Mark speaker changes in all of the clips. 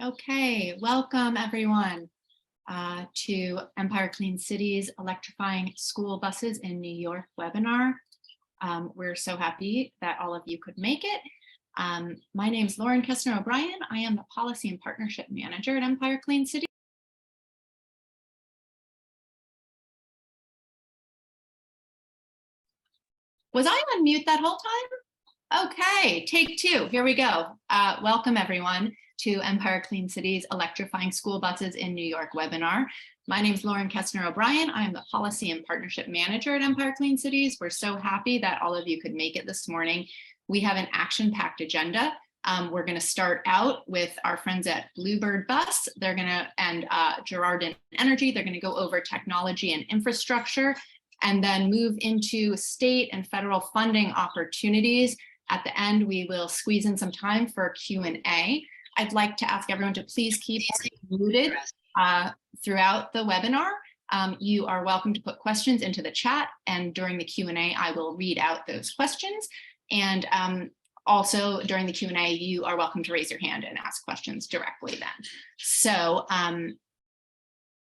Speaker 1: Okay, welcome everyone to Empire Clean Cities Electrifying School Buses in New York webinar. We're so happy that all of you could make it. My name is Lauren Kestner O'Brien. I am the Policy and Partnership Manager at Empire Clean Cities. Was I on mute that whole time? Okay, take two, here we go. Welcome everyone to Empire Clean Cities Electrifying School Buses in New York webinar. My name is Lauren Kestner O'Brien. I am the Policy and Partnership Manager at Empire Clean Cities. We're so happy that all of you could make it this morning. We have an action-packed agenda. We're going to start out with our friends at Bluebird Bus. They're going to, and Girardin Energy, they're going to go over technology and infrastructure, and then move into state and federal funding opportunities. At the end, we will squeeze in some time for Q&A. I'd like to ask everyone to please keep muted throughout the webinar. You are welcome to put questions into the chat, and during the Q&A, I will read out those questions. And also during the Q&A, you are welcome to raise your hand and ask questions directly then. So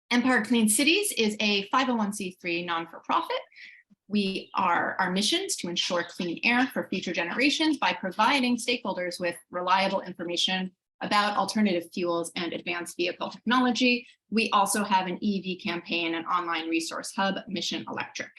Speaker 1: Empire Clean Cities is a 501c3 non-for-profit. Our mission is to ensure clean air for future generations by providing stakeholders with reliable information about alternative fuels and advanced vehicle technology. We also have an EV campaign and online resource hub, Mission Electric.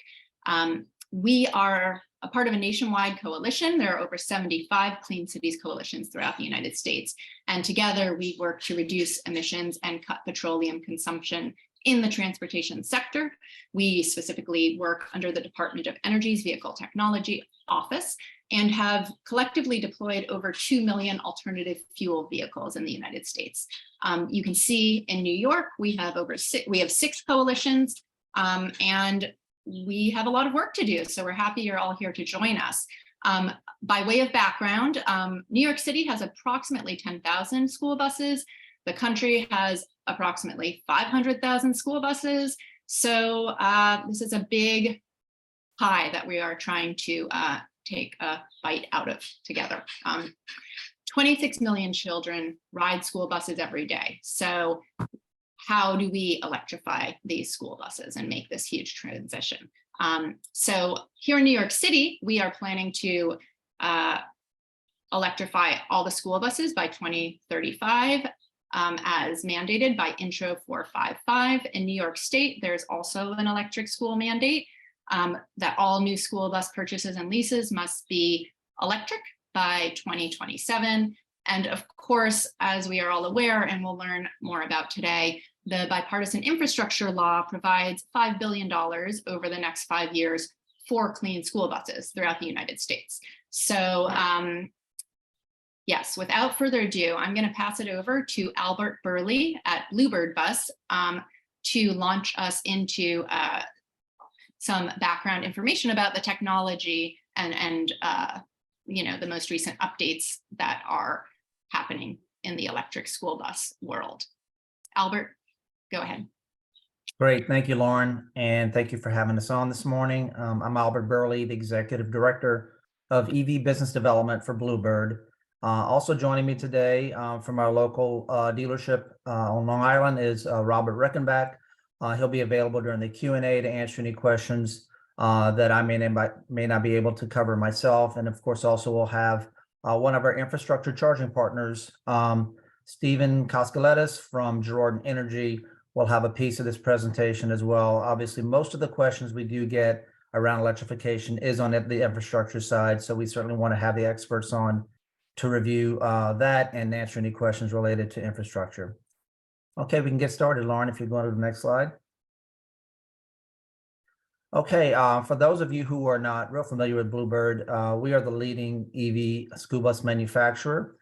Speaker 1: We are a part of a nationwide coalition. There are over 75 Clean Cities coalitions throughout the United States. And together we work to reduce emissions and cut petroleum consumption in the transportation sector. We specifically work under the Department of Energy's Vehicle Technology Office and have collectively deployed over 2 million alternative fuel vehicles in the United States. You can see in New York, we have six coalitions, and we have a lot of work to do. So we're happy you're all here to join us. By way of background, New York City has approximately 10,000 school buses. The country has approximately 500,000 school buses. So this is a big pie that we are trying to take a bite out of together. 26 million children ride school buses every day. So how do we electrify these school buses and make this huge transition? So here in New York City, we are planning to electrify all the school buses by 2035. As mandated by Intro 455. In New York State, there's also an electric school mandate that all new school bus purchases and leases must be electric by 2027. And of course, as we are all aware, and we'll learn more about today, the bipartisan infrastructure law provides $5 billion over the next 5 years for clean school buses throughout the United States. So yes, without further ado, I'm going to pass it over to Albert Burley at Bluebird Bus to launch us into some background information about the technology and the most recent updates that are happening in the electric school bus world. Albert, go ahead.
Speaker 2: Great, thank you, Lauren, and thank you for having us on this morning. I'm Albert Burley, the Executive Director of EV Business Development for Bluebird. Also joining me today from our local dealership on Long Island is Robert Reckenbach. He'll be available during the Q&A to answer any questions that I may not be able to cover myself. And of course, also we'll have one of our infrastructure charging partners, Stephen Koskeletis from Girardin Energy, will have a piece of this presentation as well. Obviously, most of the questions we do get around electrification is on the infrastructure side. So we certainly want to have the experts on to review that and answer any questions related to infrastructure. Okay, we can get started, Lauren, if you go to the next slide. Okay, for those of you who are not real familiar with Bluebird, we are the leading EV school bus manufacturer.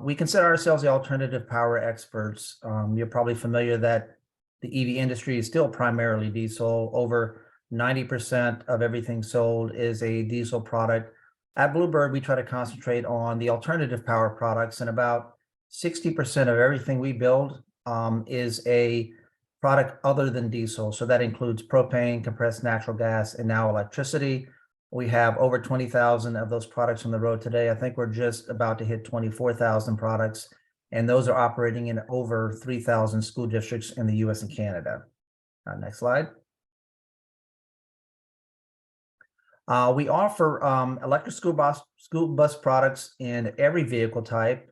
Speaker 2: We consider ourselves the alternative power experts. You're probably familiar that the EV industry is still primarily diesel. Over 90% of everything sold is a diesel product. At Bluebird, we try to concentrate on the alternative power products, and about 60% of everything we build is a product other than diesel. So that includes propane, compressed natural gas, and now electricity. We have over 20,000 of those products on the road today. I think we're just about to hit 24,000 products and those are operating in over 3,000 school districts in the US and Canada. Next slide. We offer electric school bus products in every vehicle type.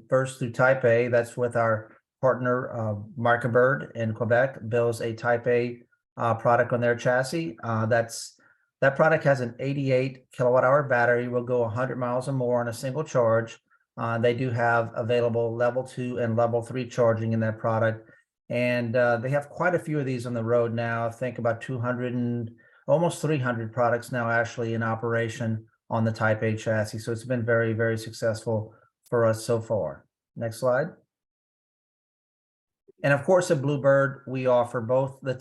Speaker 2: First through Type A, that's with our partner Bird in Quebec, builds a Type A product on their chassis. That product has an 88 kilowatt hour battery, will go 100 miles or more on a single charge. They do have available level 2 and level 3 charging in that product. And they have quite a few of these on the road now. I think about 200 and almost 300 products now actually in operation on the Type A chassis. So it's been very, very successful for us so far. Next slide. And of course, at Bluebird, we offer both the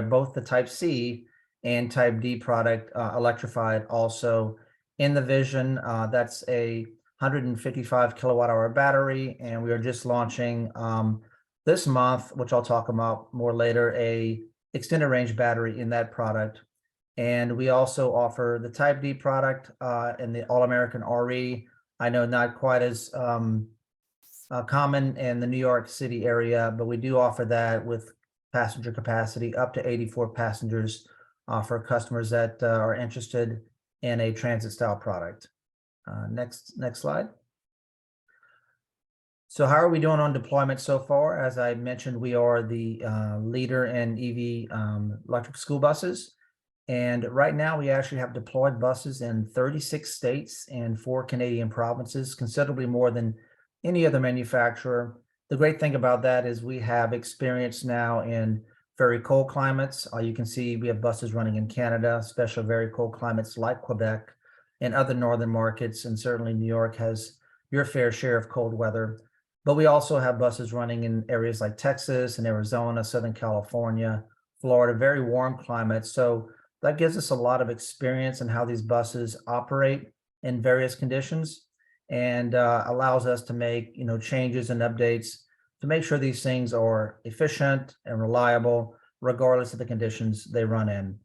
Speaker 2: both the Type C and Type D product electrified also. In the Vision, that's a 155 kilowatt hour battery, and we are just launching this month, which I'll talk about more later, a extended range battery in that product. And we also offer the Type D product in the All-American RE. I know not quite as common in the New York City area, but we do offer that with passenger capacity up to 84 passengers for customers that are interested in a transit style product. Next slide. So how are we doing on deployment so far? As I mentioned, we are the leader in EV electric school buses. And right now we actually have deployed buses in 36 states and 4 Canadian provinces, considerably more than any other manufacturer. The great thing about that is we have experience now in very cold climates. You can see we have buses running in Canada, especially very cold climates like Quebec and other northern markets. And certainly New York has your fair share of cold weather. But we also have buses running in areas like Texas and Arizona, Southern California, Florida, very warm climates. So that gives us a lot of experience in how these buses operate in various conditions, and allows us to make changes and updates to make sure these things are efficient and reliable, regardless of the conditions they run in.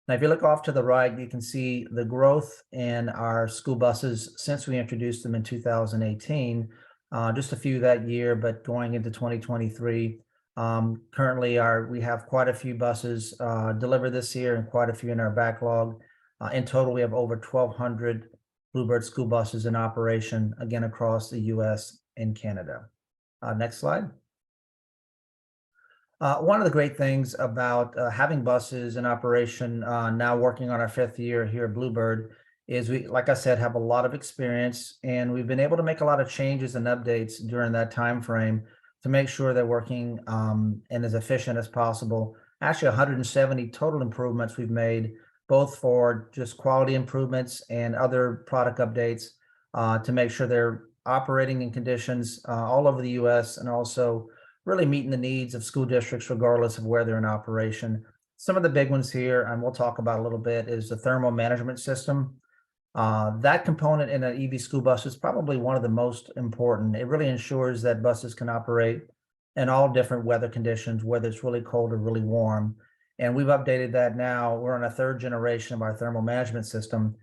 Speaker 2: Now, if you look off to the right, you can see the growth in our school buses since we introduced them in 2018. Just a few that year, but going into 2023, currently we have quite a few buses delivered this year and quite a few in our backlog. In total, we have over 1,200 Bluebird school buses in operation, again, across the US and Canada. Next slide. One of the great things about having buses in operation, now working on our 5th year here at Bluebird, is we, like I said, have a lot of experience, and we've been able to make a lot of changes and updates during that time frame to make sure they're working and as efficient as possible. Actually, 170 total improvements we've made, both for just quality improvements and other product updates to make sure they're operating in conditions all over the US, and also really meeting the needs of school districts regardless of where they're in operation. Some of the big ones here, and we'll talk about a little bit, is the thermal management system. That component in an EV school bus is probably one of the most important. It really ensures that buses can operate in all different weather conditions, whether it's really cold or really warm. And we've updated that now. We're on a 3rd generation of our thermal management system,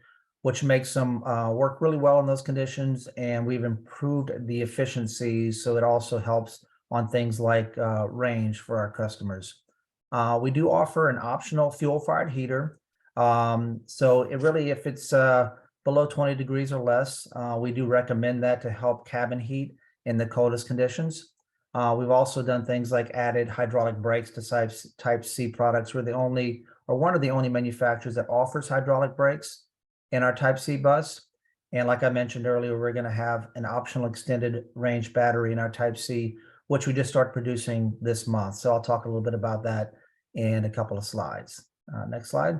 Speaker 2: which makes them work really well in those conditions. And we've improved the efficiencies, so it also helps on things like range for our customers. We do offer an optional fuel-fired heater. So it really, if it's below 20 degrees or less, we do recommend that to help cabin heat in the coldest conditions. We've also done things like added hydraulic brakes to Type C products. We're the only, or one of the only manufacturers that offers hydraulic brakes in our Type C bus. And like I mentioned earlier, we're going to have an optional extended range battery in our Type C, which we just started producing this month. So I'll talk a little bit about that in a couple of slides. Next slide.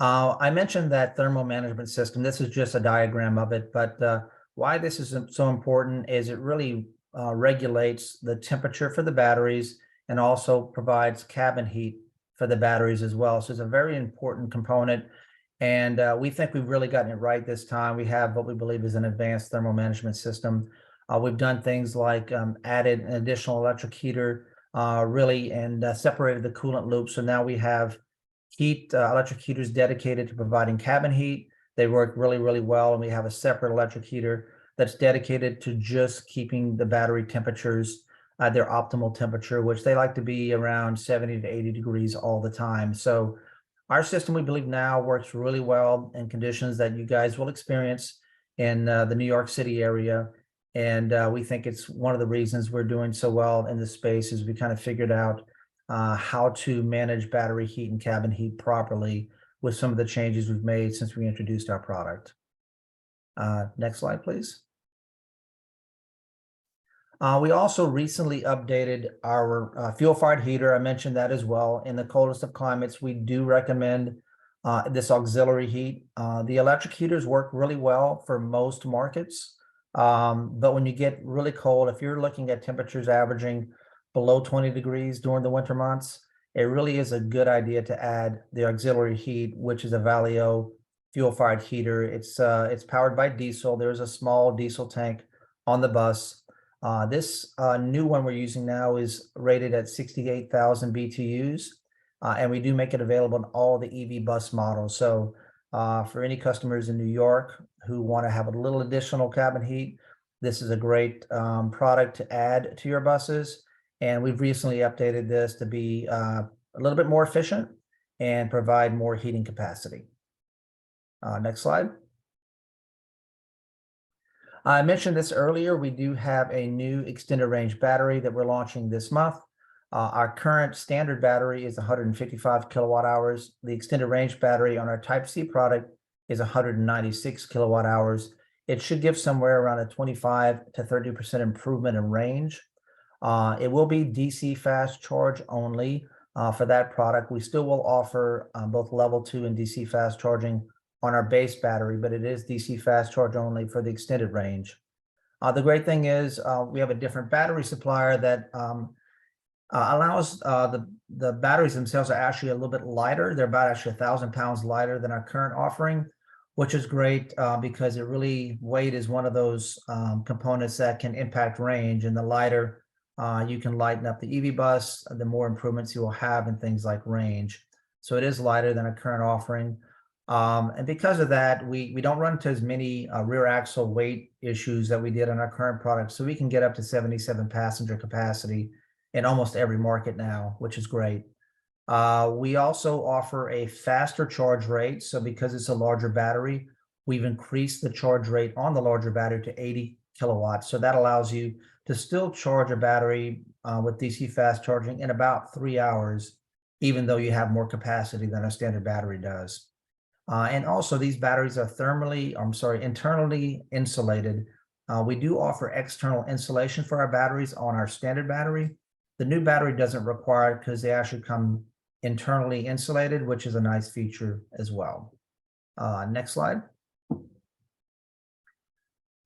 Speaker 2: I mentioned that thermal management system. This is just a diagram of it, but why this is so important is it really regulates the temperature for the batteries and also provides cabin heat for the batteries as well. So it's a very important component, and we think we've really gotten it right this time. We have what we believe is an advanced thermal management system. We've done things like added an additional electric heater and separated the coolant loop. So now we have electric heaters dedicated to providing cabin heat. They work really, really well, and we have a separate electric heater that's dedicated to just keeping the battery temperatures at their optimal temperature, which they like to be around 70 to 80 degrees all the time. So our system, we believe now, works really well in conditions that you guys will experience in the New York City area. And we think it's one of the reasons we're doing so well in this space is we kind of figured out how to manage battery heat and cabin heat properly with some of the changes we've made since we introduced our product. Next slide, please. We also recently updated our fuel-fired heater. I mentioned that as well. In the coldest of climates, we do recommend this auxiliary heat. The electric heaters work really well for most markets, but when you get really cold, if you're looking at temperatures averaging below 20 degrees during the winter months, it really is a good idea to add the auxiliary heat, which is a Valeo fuel-fired heater. It's powered by diesel. There's a small diesel tank on the bus. This new one we're using now is rated at 68,000 BTUs, and we do make it available in all the EV bus models. So for any customers in New York who want to have a little additional cabin heat, this is a great product to add to your buses. And we've recently updated this to be a little bit more efficient and provide more heating capacity. Next slide. I mentioned this earlier. We do have a new extended range battery that we're launching this month. Our current standard battery is 155 kilowatt hours. The extended range battery on our Type C product is 196 kilowatt hours. It should give somewhere around a 25 to 30% improvement in range. It will be DC fast charge only for that product. We still will offer both level 2 and DC fast charging on our base battery, but it is DC fast charge only for the extended range. The great thing is we have a different battery supplier that allows the batteries themselves are actually a little bit lighter. They're about actually 1,000 pounds lighter than our current offering, which is great because it really, weight is one of those components that can impact range. And the lighter you can lighten up the EV bus, the more improvements you will have in things like range. So it is lighter than our current offering. And because of that, we don't run into as many rear axle weight issues that we did on our current product. So we can get up to 77 passenger capacity in almost every market now, which is great. We also offer a faster charge rate. So because it's a larger battery, we've increased the charge rate on the larger battery to 80 kilowatts. So that allows you to still charge a battery with DC fast charging in about 3 hours, even though you have more capacity than a standard battery does. And also these batteries are internally insulated. We do offer external insulation for our batteries on our standard battery. The new battery doesn't require it because they actually come internally insulated, which is a nice feature as well. Next slide.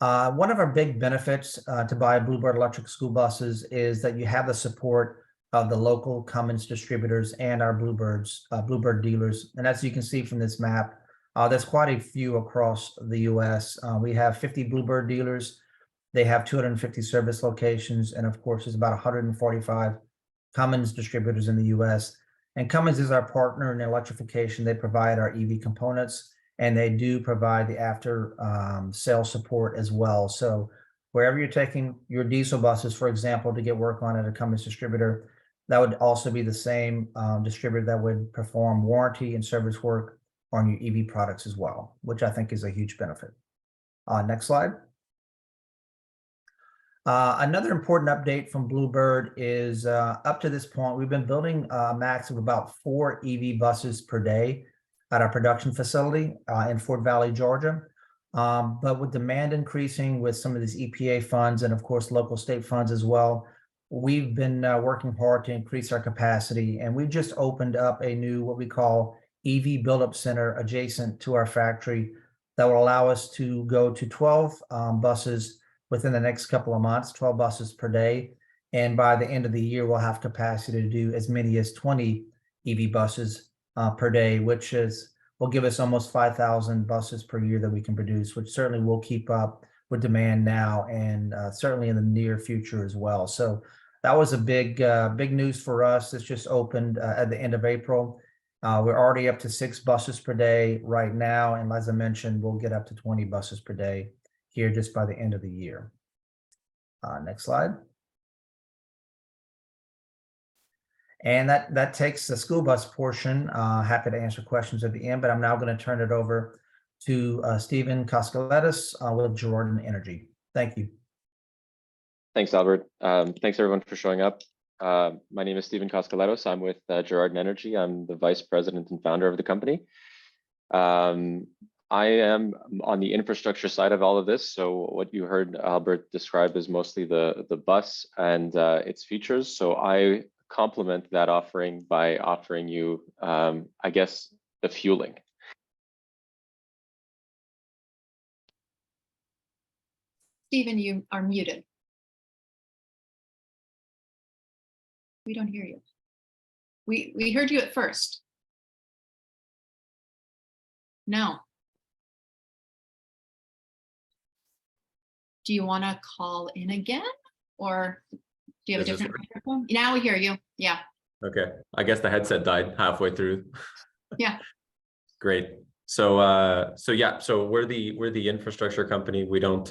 Speaker 2: One of our big benefits to buy Bluebird electric school buses is that you have the support of the local Cummins distributors and our Bluebird dealers. And as you can see from this map, there's quite a few across the US. We have 50 Bluebird dealers. They have 250 service locations. And of course, there's about 145 Cummins distributors in the US. And Cummins is our partner in electrification. They provide our EV components, and they do provide the after sales support as well. So wherever you're taking your diesel buses, for example, to get work on at a Cummins distributor, that would also be the same distributor that would perform warranty and service work on your EV products as well, which I think is a huge benefit. Next slide. Another important update from Bluebird is up to this point, we've been building a max of about 4 EV buses per day at our production facility in Fort Valley, Georgia. But with demand increasing with some of these EPA funds and of course local state funds as well, we've been working hard to increase our capacity, and we've just opened up a new what we call EV buildup center adjacent to our factory that will allow us to go to 12 buses within the next couple of months, 12 buses per day. And by the end of the year, we'll have capacity to do as many as 20 EV buses per day, which will give us almost 5,000 buses per year that we can produce, which certainly will keep up with demand now and certainly in the near future as well. So that was a big news for us. This just opened at the end of April. We're already up to 6 buses per day right now, and as I mentioned, we'll get up to 20 buses per day here just by the end of the year. Next slide. And that takes the school bus portion. Happy to answer questions at the end, but I'm now going to turn it over to Stephen Koskeletis with Jordan Energy. Thank you.
Speaker 3: Thanks, Albert. Thanks everyone for showing up. My name is Stephen Koskeletos. I'm with Jordan Energy. I'm the vice president and founder of the company. I am on the infrastructure side of all of this. So what you heard Albert describe is mostly the bus and its features. So I complement that offering by offering you, I guess, the fueling.
Speaker 1: Stephen, you are muted. We don't hear you. We heard you at first. No. Do you want to call in again, or do you have a different microphone? Now we hear you. Yeah.
Speaker 4: Okay. I guess the headset died halfway through.
Speaker 1: Yeah.
Speaker 4: Great. So yeah, so we're the infrastructure company. We don't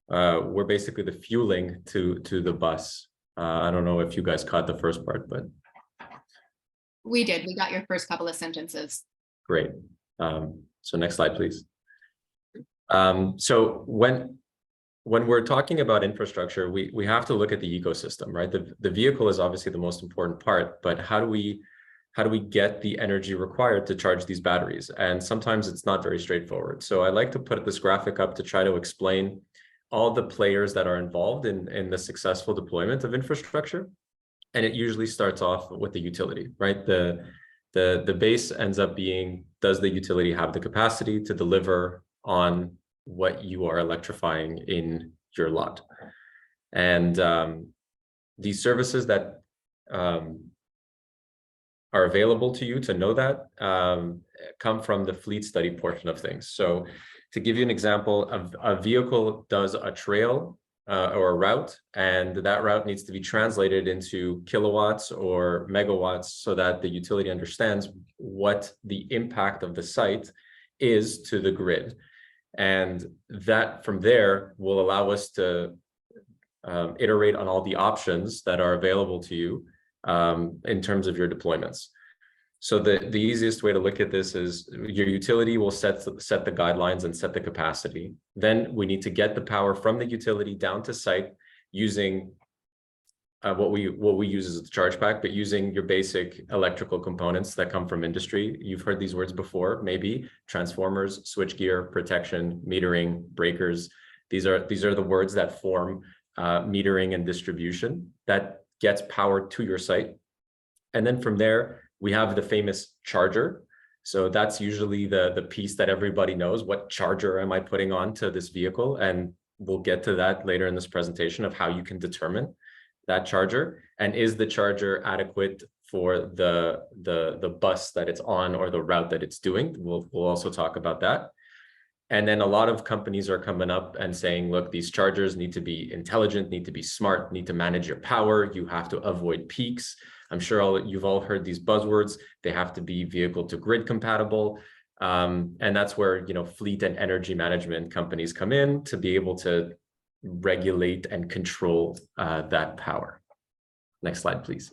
Speaker 4: we're basically the fueling to the bus. I don't know if you guys caught the first part, but
Speaker 1: We did. We got your first couple of sentences.
Speaker 4: great. So next slide, please. So when we're talking about infrastructure, we have to look at the ecosystem, right? The vehicle is obviously the most important part, but how do we get the energy required to charge these batteries? And sometimes it's not very straightforward. So I like to put this graphic up to try to explain all the players that are involved in the successful deployment of infrastructure. And it usually starts off with the utility, right? The base ends up being, does the utility have the capacity to deliver on what you are electrifying in your lot? And these services that are available to you to know that come from the fleet study portion of things. So to give you an example, a vehicle does a trail or a route, and that route needs to be translated into kilowatts or megawatts so that the utility understands what the impact of the site is to the grid. And that from there will allow us to iterate on all the options that are available to you in terms of your deployments. So the easiest way to look at this is your utility will set the guidelines and set the capacity. Then we need to get the power from the utility down to site using what we use as a charge pack, but using your basic electrical components that come from industry. You've heard these words before, maybe transformers, switchgear, protection, metering, breakers. These are the words that form metering and distribution that gets power to your site. And then from there, we have the famous charger. So that's usually the piece that everybody knows. What charger am I putting on to this vehicle? And we'll get to that later in this presentation of how you can determine that charger. And is the charger adequate for the bus that it's on or the route that it's doing? We'll also talk about that. And then a lot of companies are coming up and saying, look, these chargers need to be intelligent, need to be smart, need to manage your power. You have to avoid peaks. I'm sure you've all heard these buzzwords. They have to be vehicle to grid compatible. And that's where, fleet and energy management companies come in to be able to regulate and control that power. Next slide, please.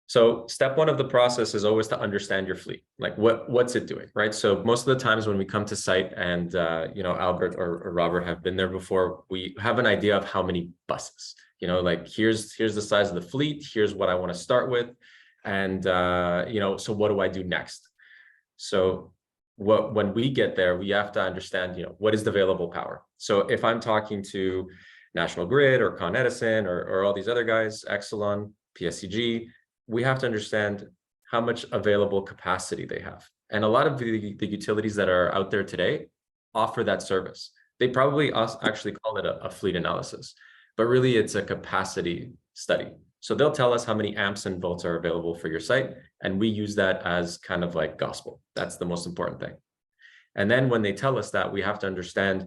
Speaker 4: So step one of the process is always to understand your fleet. Like what's it doing, right? So most of the times when we come to site and, Albert or Robert have been there before, we have an idea of how many buses, like here's the size of the fleet. Here's what I want to start with. And, so what do I do next? So when we get there, we have to understand, what is the available power? So if I'm talking to National Grid or Con Edison or all these other guys, Exelon, PSEG, we have to understand how much available capacity they have. And a lot of the utilities that are out there today offer that service. They probably actually call it a fleet analysis, but really it's a capacity study. So they'll tell us how many amps and volts are available for your site. And we use that as kind of like gospel. That's the most important thing. And then when they tell us that, we have to understand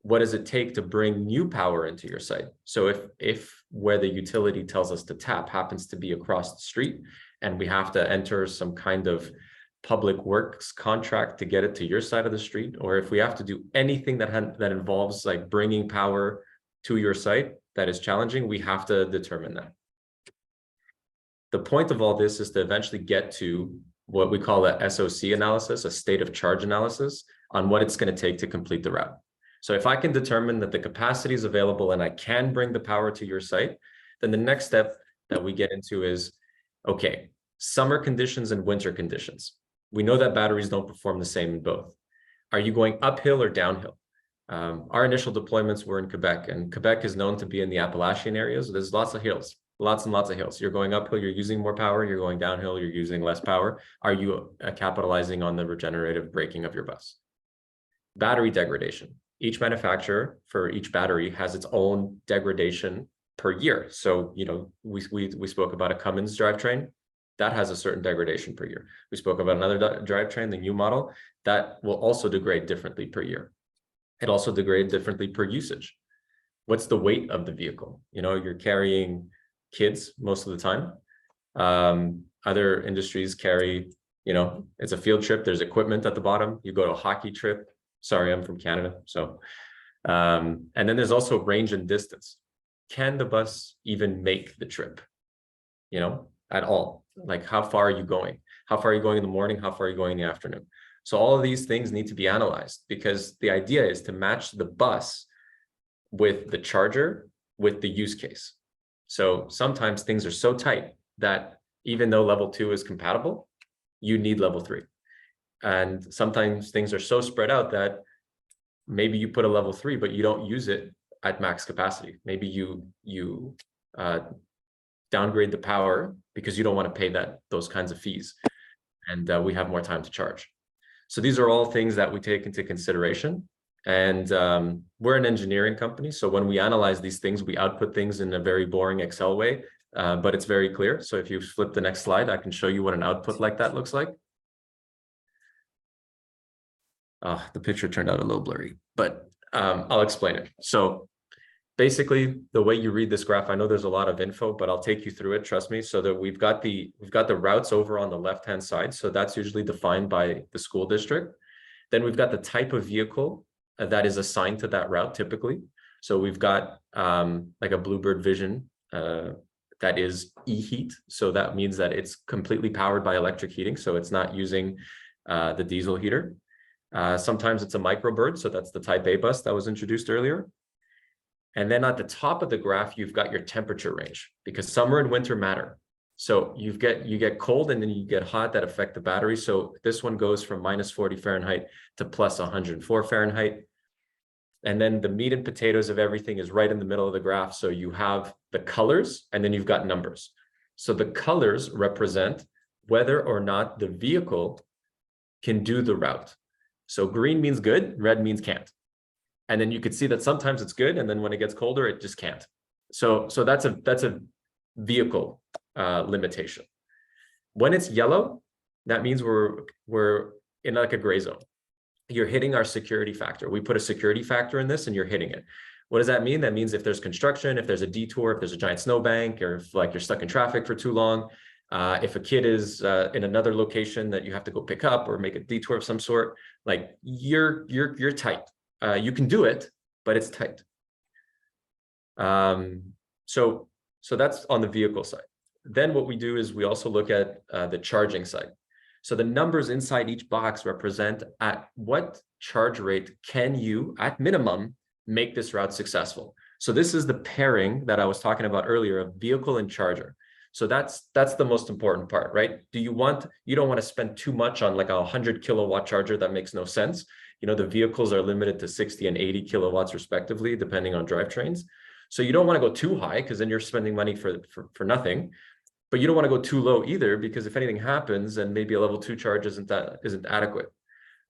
Speaker 4: what does it take to bring new power into your site? So if where the utility tells us to tap happens to be across the street, and we have to enter some kind of public works contract to get it to your side of the street, or if we have to do anything that involves like bringing power to your site that is challenging, we have to determine that. The point of all this is to eventually get to what we call a SOC analysis, a state of charge analysis, on what it's going to take to complete the route. So if I can determine that the capacity is available and I can bring the power to your site, then the next step that we get into is, okay, summer conditions and winter conditions. We know that batteries don't perform the same in both. Are you going uphill or downhill? Our initial deployments were in Quebec, and Quebec is known to be in the Appalachian areas. There's lots of hills, lots and lots of hills. You're going uphill, you're using more power. You're going downhill, you're using less power. Are you capitalizing on the regenerative braking of your bus? Battery degradation. Each manufacturer for each battery has its own degradation per year. So, you know, we spoke about a Cummins drivetrain that has a certain degradation per year. We spoke about another drivetrain, the new model, that will also degrade differently per year. It also degrades differently per usage. What's the weight of the vehicle? You know, you're carrying kids most of the time. Other industries carry, you know, it's a field trip, there's equipment at the bottom. You go to a hockey trip. Sorry, I'm from Canada. So, and then there's also range and distance. Can the bus even make the trip, you know, at all? Like, how far are you going? How far are you going in the morning? How far are you going in the afternoon? So all of these things need to be analyzed, because the idea is to match the bus with the charger, with the use case. So sometimes things are so tight that even though level 2 is compatible, you need level 3. And sometimes things are so spread out that maybe you put a level 3, but you don't use it at max capacity. Maybe you downgrade the power because you don't want to pay those kinds of fees. And we have more time to charge. So these are all things that we take into consideration. And we're an engineering company. So when we analyze these things, we output things in a very boring Excel way, but it's very clear. So if you flip the next slide, I can show you what an output like that looks like. The picture turned out a little blurry, but I'll explain it. So basically, the way you read this graph, I know there's a lot of info, but I'll take you through it, trust me. So that we've got the routes over on the left-hand side. So that's usually defined by the school district. Then we've got the type of vehicle that is assigned to that route typically. So we've got like a Bluebird Vision that is e-heat. So that means that it's completely powered by electric heating. So it's not using the diesel heater. Sometimes it's a microbird. So that's the type A bus that was introduced earlier. And then at the top of the graph, you've got your temperature range, because summer and winter matter. So you get cold and then you get hot that affect the battery. So this one goes from -40 Fahrenheit to +104 Fahrenheit. And then the meat and potatoes of everything is right in the middle of the graph. So you have the colors and then you've got numbers. So the colors represent whether or not the vehicle can do the route. So green means good, red means can't. And then you could see that sometimes it's good, and then when it gets colder, it just can't. So that's a vehicle limitation. When it's yellow, that means we're in like a gray zone. You're hitting our security factor. We put a security factor in this, and you're hitting it. What does that mean? That means if there's construction, if there's a detour, if there's a giant snowbank, or if like you're stuck in traffic for too long, if a kid is in another location that you have to go pick up or make a detour of some sort, like you're tight. You can do it, but it's tight. So that's on the vehicle side. Then what we do is we also look at the charging side. So the numbers inside each box represent at what charge rate can you, at minimum, make this route successful. So this is the pairing that I was talking about earlier of vehicle and charger. So that's the most important part, right? You don't want to spend too much on like a 100 kilowatt charger that makes no sense. You know, the vehicles are limited to 60 and 80 kilowatts respectively, depending on drivetrains. So you don't want to go too high because then you're spending money for nothing. But you don't want to go too low either, because if anything happens and maybe a level 2 charge isn't adequate.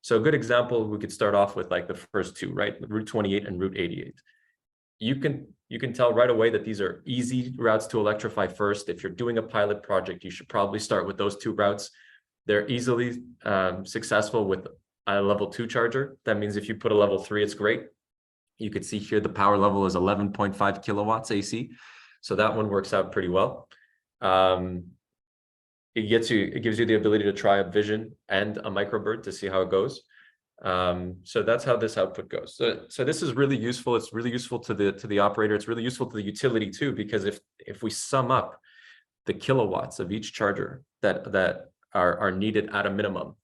Speaker 4: So a good example, we could start off with like the first two, right? Route 28 and Route 88. You can tell right away that these are easy routes to electrify first. If you're doing a pilot project, you should probably start with those two routes. They're easily successful with a level 2 charger. That means if you put a level 3, it's great. You could see here the power level is 11.5 kilowatts AC. So that one works out pretty well. It gives you the ability to try a vision and a microbird to see how it goes. So that's how this output goes. So this is really useful. It's really useful to the operator. It's really useful to the utility too, because if we sum up the kilowatts of each charger that are needed at a minimum,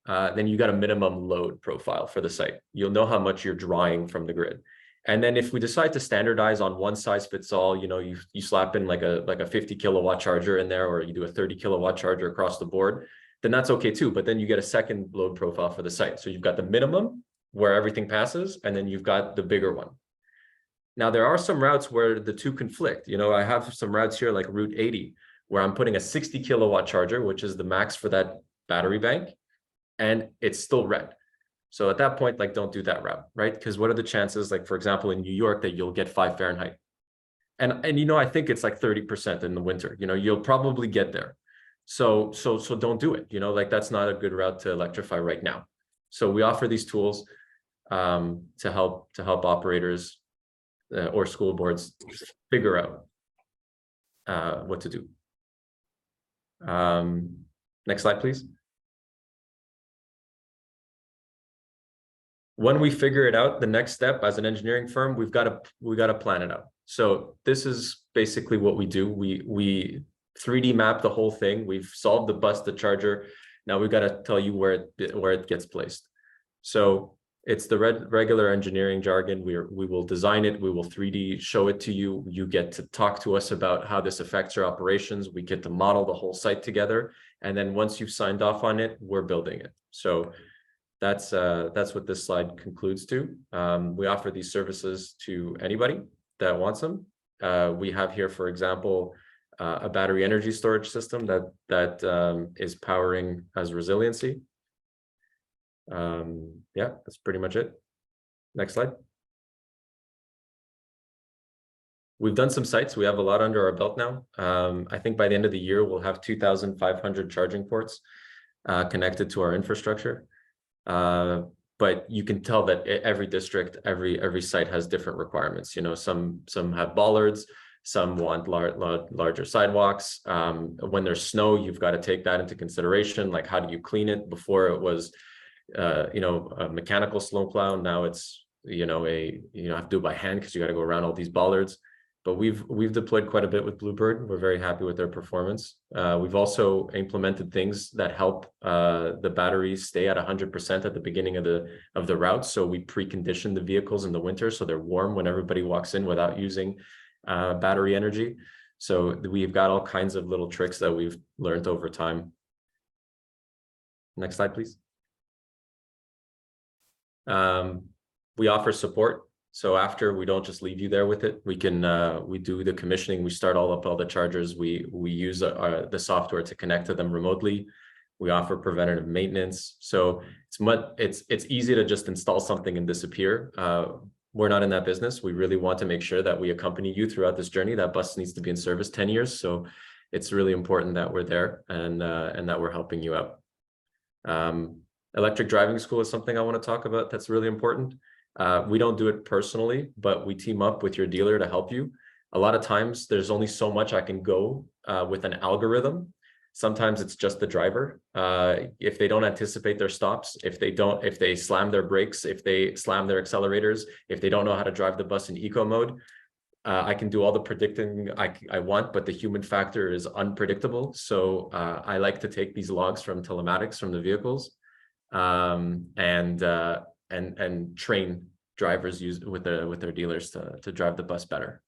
Speaker 4: then you got a minimum load profile for the site. You'll know how much you're drawing from the grid. And then if we decide to standardize on one size fits all, you slap in like a 50 kilowatt charger in there, or you do a 30 kilowatt charger across the board, then that's okay too. But then you get a second load profile for the site. So you've got the minimum where everything passes, and then you've got the bigger one. Now, there are some routes where the two conflict. I have some routes here like Route 80, where I'm putting a 60 kilowatt charger, which is the max for that battery bank, and it's still red. So at that point, like, don't do that route, right? Because what are the chances, like, for example, in New York, that you'll get 5 Fahrenheit? And I think it's like 30% in the winter. You'll probably get there. So don't do it. Like, that's not a good route to electrify right now. So we offer these tools to help operators or school boards figure out what to do. Next slide, please. When we figure it out, the next step as an engineering firm, we've got to plan it out. So this is basically what we do. We 3D map the whole thing. We've solved the bus, the charger. Now we've got to tell you where it gets placed. So it's the regular engineering jargon. We will design it. We will 3D show it to you. You get to talk to us about how this affects your operations. We get to model the whole site together. And then once you've signed off on it, we're building it. So that's what this slide concludes to. We offer these services to anybody that wants them. We have here, for example, a battery energy storage system that is powering as resiliency. Yeah, that's pretty much it. Next slide. We've done some sites. We have a lot under our belt now. I think by the end of the year, we'll have 2,500 charging ports connected to our infrastructure. But you can tell that every district, every site has different requirements. Some have bollards, some want larger sidewalks. When there's snow, you've got to take that into consideration. Like, how do you clean it? Before it was, a mechanical snowplow. Now it's, you have to do it by hand because you got to go around all these bollards. But we've deployed quite a bit with Bluebird. We're very happy with their performance. We've also implemented things that help the batteries stay at 100% at the beginning of the route. So we precondition the vehicles in the winter so they're warm when everybody walks in without using battery energy. So we've got all kinds of little tricks that we've learned over time. Next slide, please. We offer support. So after, we don't just leave you there with it. We do the commissioning. We start all the chargers. We use the software to connect to them remotely. We offer preventative maintenance. So it's easy to just install something and disappear. We're not in that business. We really want to make sure that we accompany you throughout this journey. That bus needs to be in service 10 years. So it's really important that we're there and that we're helping you out. Electric driving school is something I want to talk about. That's really important. We don't do it personally, but we team up with your dealer to help you. A lot of times there's only so much I can go with an algorithm. Sometimes it's just the driver. If they don't anticipate their stops, if they slam their brakes, if they slam their accelerators, if they don't know how to drive the bus in eco mode, I can do all the predicting I want, but the human factor is unpredictable. So I like to take these logs from telematics from the vehicles and train drivers with their dealers to drive the bus better.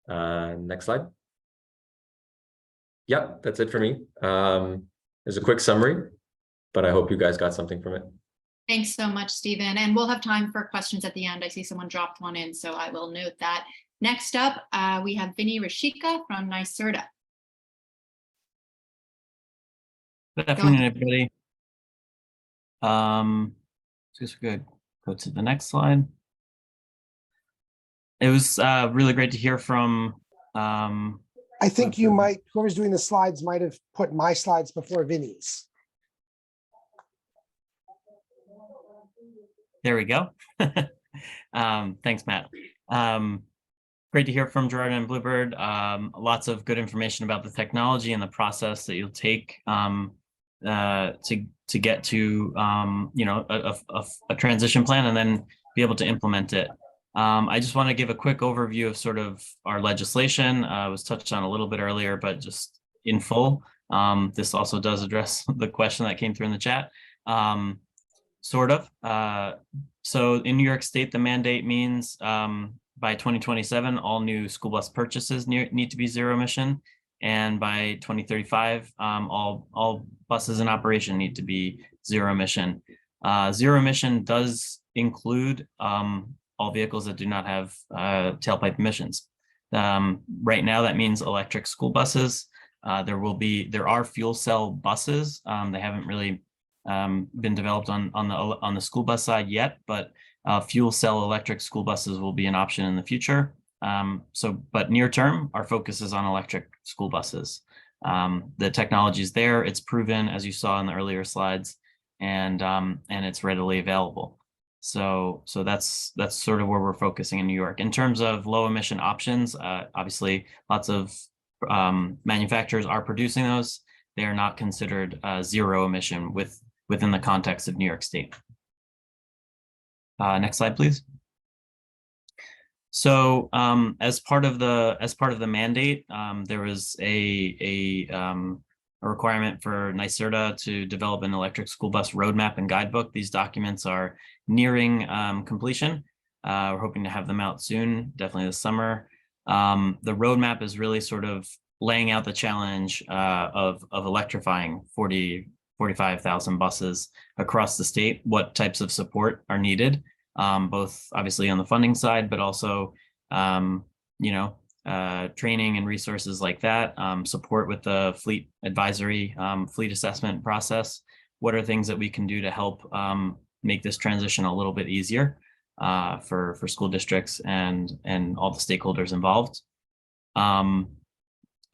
Speaker 4: Next slide. Yeah, that's it for me. There's a quick summary, but I hope you guys got something from it.
Speaker 1: Thanks so much, Stephen. And we'll have time for questions at the end. I see someone dropped one in, so I will note that. Next up, we have Vinny Rashika from NYSERDA.
Speaker 5: Good afternoon, everybody. Just good. Go to the next slide. It was really great to hear from.
Speaker 6: I think you might, whoever's doing the slides might have put my slides before Vinny's.
Speaker 5: There we go. Thanks, Matt. Great to hear from Gerard and Bluebird. Lots of good information about the technology and the process that you'll take to get to a transition plan and then be able to implement it. I just want to give a quick overview of sort of our legislation. It was touched on a little bit earlier, but just in full. This also does address the question that came through in the chat. Sort of. So in New York State, the mandate means by 2027, all new school bus purchases need to be zero emission. And by 2035, all buses in operation need to be zero emission. Zero emission does include all vehicles that do not have tailpipe emissions. Right now, that means electric school buses. There are fuel cell buses. They haven't really been developed on the school bus side yet, but fuel cell electric school buses will be an option in the future. But near term, our focus is on electric school buses. The technology is there, it's proven, as you saw in the earlier slides, and it's readily available. So that's sort of where we're focusing in New York. In terms of low emission options, obviously lots of manufacturers are producing those. They are not considered zero emission within the context of New York State. Next slide, please. So as part of the mandate, there was a requirement for NYSERDA to develop an electric school bus roadmap and guidebook. These documents are nearing completion. We're hoping to have them out soon, definitely this summer. The roadmap is really sort of laying out the challenge of electrifying 45,000 buses across the state, what types of support are needed, both obviously on the funding side, but also, training and resources like that, support with the fleet advisory, fleet assessment process. What are things that we can do to help make this transition a little bit easier for school districts and all the stakeholders involved?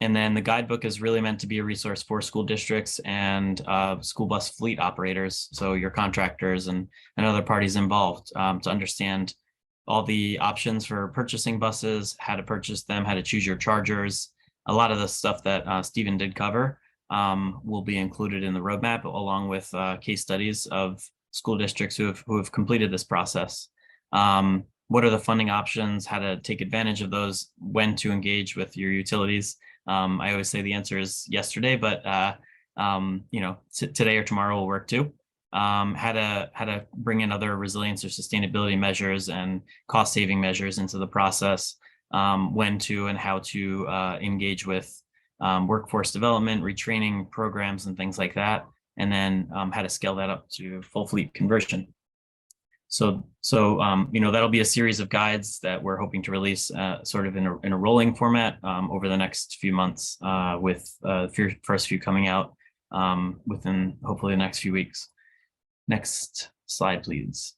Speaker 5: And then the guidebook is really meant to be a resource for school districts and school bus fleet operators, so your contractors and other parties involved, to understand all the options for purchasing buses, how to purchase them, how to choose your chargers. A lot of the stuff that Stephen did cover will be included in the roadmap, along with case studies of school districts who have completed this process. What are the funding options, how to take advantage of those, when to engage with your utilities. I always say the answer is yesterday, but today or tomorrow will work too. How to bring in other resilience or sustainability measures and cost saving measures into the process, when to and how to engage with workforce development, retraining programs and things like that, and then how to scale that up to full fleet conversion. So that'll be a series of guides that we're hoping to release sort of in a rolling format over the next few months, with first few coming out within hopefully the next few weeks. Next slide, please.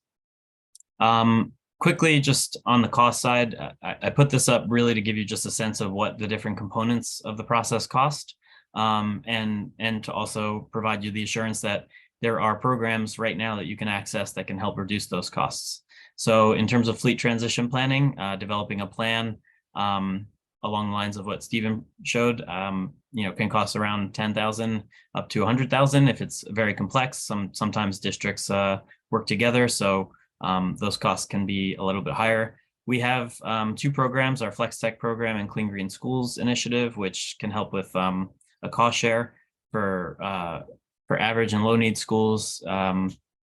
Speaker 5: Quickly, just on the cost side, I put this up really to give you just a sense of what the different components of the process cost, and to also provide you the assurance that there are programs right now that you can access that can help reduce those costs. So in terms of fleet transition planning, developing a plan along the lines of what Stephen showed, can cost around $10,000 up to $100,000 if it's very complex. Sometimes districts work together, so those costs can be a little bit higher. We have two programs, our Flex Tech program and Clean Green Schools initiative, which can help with a cost share for average and low need schools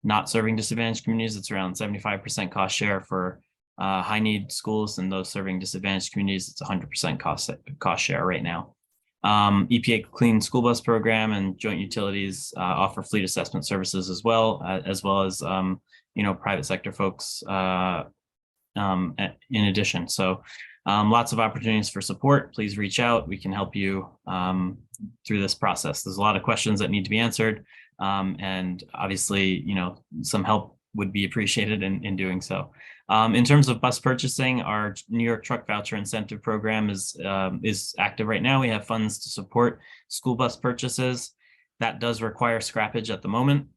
Speaker 5: not serving disadvantaged communities. It's around 75% cost share for high need schools, and those serving disadvantaged communities, it's 100% cost share right now. EPA Clean School Bus Program and joint utilities offer fleet assessment services as well as private sector folks in addition. So lots of opportunities for support. Please reach out. We can help you through this process. There's a lot of questions that need to be answered. And obviously, some help would be appreciated in doing so. In terms of bus purchasing, our New York Truck Voucher Incentive Program is active right now. We have funds to support school bus purchases. That does require scrappage at the moment,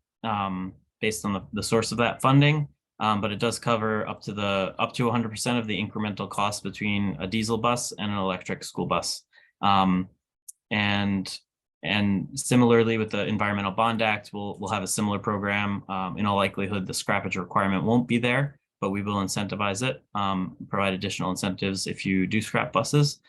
Speaker 5: based on the source of that funding. but it does cover up to 100% of the incremental cost between a diesel bus and an electric school bus. And similarly with the Environmental Bond Act, we'll have a similar program. In all likelihood, the scrappage requirement won't be there, but we will incentivize it, provide additional incentives if you do scrap buses.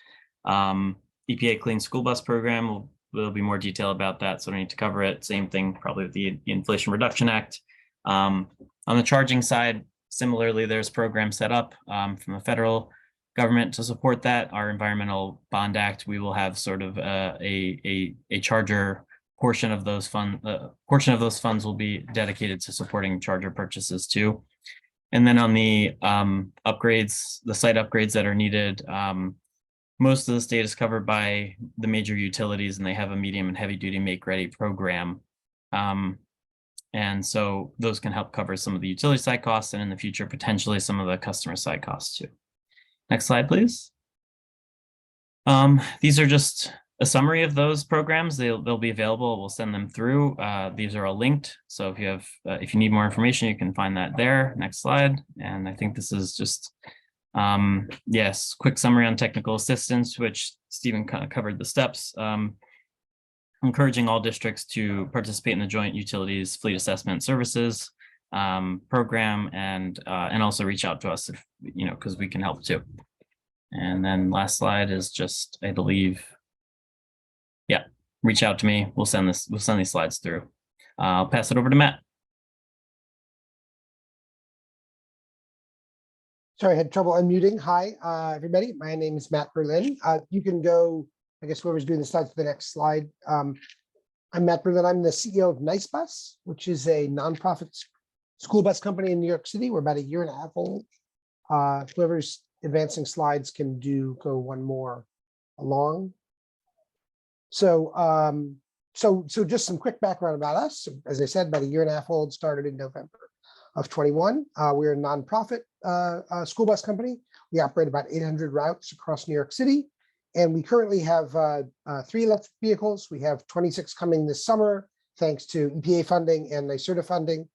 Speaker 5: EPA Clean School Bus Program, will be more detail about that, so I don't need to cover it. Same thing probably with the Inflation Reduction Act. On the charging side, similarly, there's programs set up from the federal government to support that. Our Environmental Bond Act, we will have sort of a charger portion of those funds will be dedicated to supporting charger purchases too. And then on the upgrades, the site upgrades that are needed, most of the state is covered by the major utilities, and they have a medium and heavy duty make ready program. And so those can help cover some of the utility side costs, and in the future, potentially some of the customer side costs too. Next slide, please. These are just a summary of those programs. They'll be available. We'll send them through. These are all linked. So if you need more information, you can find that there. Next slide. And I think this is just, yes, quick summary on technical assistance, which Stephen kind of covered the steps. Encouraging all districts to participate in the Joint Utilities Fleet Assessment Services program, and also reach out to us if because we can help too. And then last slide is just, I believe, yeah, reach out to me. We'll send these slides through. I'll pass it over to Matt.
Speaker 6: Sorry, I had trouble unmuting. Hi, everybody. My name is Matt Berlin. You can go, I guess whoever's doing the slides to the next slide. I'm Matt Berlin. I'm the CEO of Nice Bus, which is a nonprofit school bus company in New York City. We're about a year and a half old. Whoever's advancing slides can go one more along. So just some quick background about us. As I said, about a year and a half old, started in November of 21. We're a nonprofit school bus company. We operate about 800 routes across New York City. And we currently have 3 electric vehicles. We have 26 coming this summer, thanks to EPA funding and NYSERDA funding.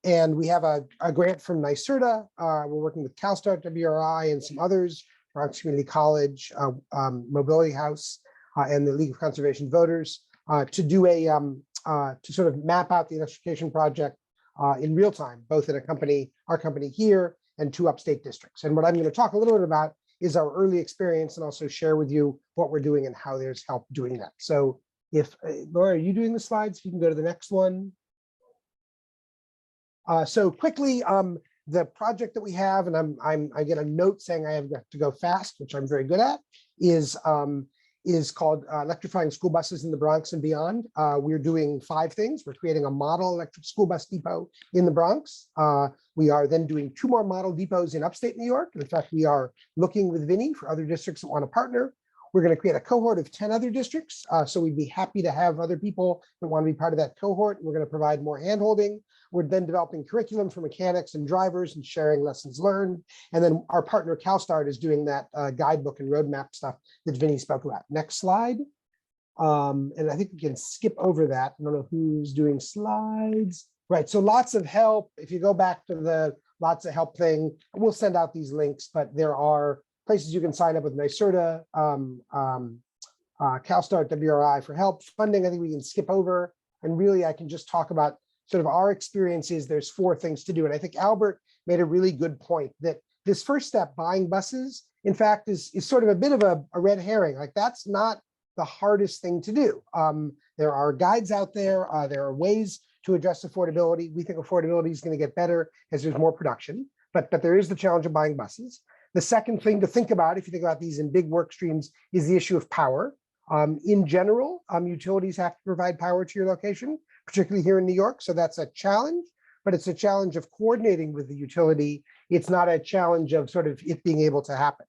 Speaker 6: And we have a grant from NYSERDA. We're working with CalSTART, WRI, and some others, Bronx Community College, Mobility House, and the League of Conservation Voters, to do to sort of map out the electrification project in real time, both in our company here, and 2 upstate districts. And what I'm going to talk a little bit about is our early experience, and also share with you what we're doing and how there's help doing that. So if Laura, are you doing the slides? If you can go to the next one. So quickly, the project that we have, and I get a note saying I have to go fast, which I'm very good at, is called Electrifying School Buses in the Bronx and Beyond. We're doing 5 things. We're creating a model electric school bus depot in the Bronx. We are then doing 2 more model depots in upstate New York. In fact, we are looking with Vinny for other districts that want to partner. We're going to create a cohort of 10 other districts. So we'd be happy to have other people that want to be part of that cohort. We're going to provide more handholding. We're then developing curriculum for mechanics and drivers and sharing lessons learned. And then our partner CalSTART is doing that guidebook and roadmap stuff that Vinny spoke about. Next slide. And I think we can skip over that. I don't know who's doing slides. Right, so lots of help. If you go back to the lots of help thing, we'll send out these links, but there are places you can sign up with NYSERDA, CalSTART, WRI for help. Funding, I think we can skip over. And really, I can just talk about sort of our experiences. There's 4 things to do. And I think Albert made a really good point that this first step, buying buses, in fact, is sort of a bit of a red herring. Like, that's not the hardest thing to do. There are guides out there. There are ways to address affordability. We think affordability is going to get better as there's more production, but there is the challenge of buying buses. The second thing to think about, if you think about these in big work streams, is the issue of power. In general, utilities have to provide power to your location, particularly here in New York. So that's a challenge, but it's a challenge of coordinating with the utility. It's not a challenge of sort of it being able to happen.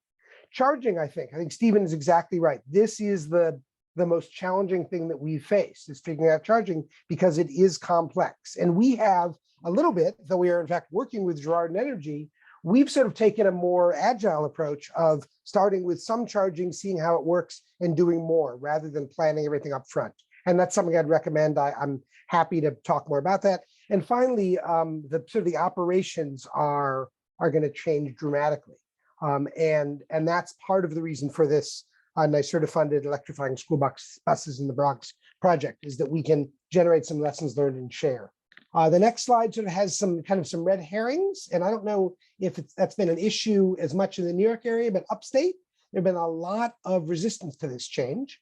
Speaker 6: Charging, I think Stephen is exactly right. This is the most challenging thing that we face, is figuring out charging, because it is complex. And we have a little bit, though we are in fact working with Girard Energy, we've sort of taken a more agile approach of starting with some charging, seeing how it works, and doing more rather than planning everything up front. And that's something I'd recommend. I'm happy to talk more about that. And finally, the sort of the operations are going to change dramatically. And that's part of the reason for this NYSERDA funded electrifying school buses in the Bronx project, is that we can generate some lessons learned and share. The next slide sort of has some red herrings, and I don't know if that's been an issue as much in the New York area, but upstate, there have been a lot of resistance to this change.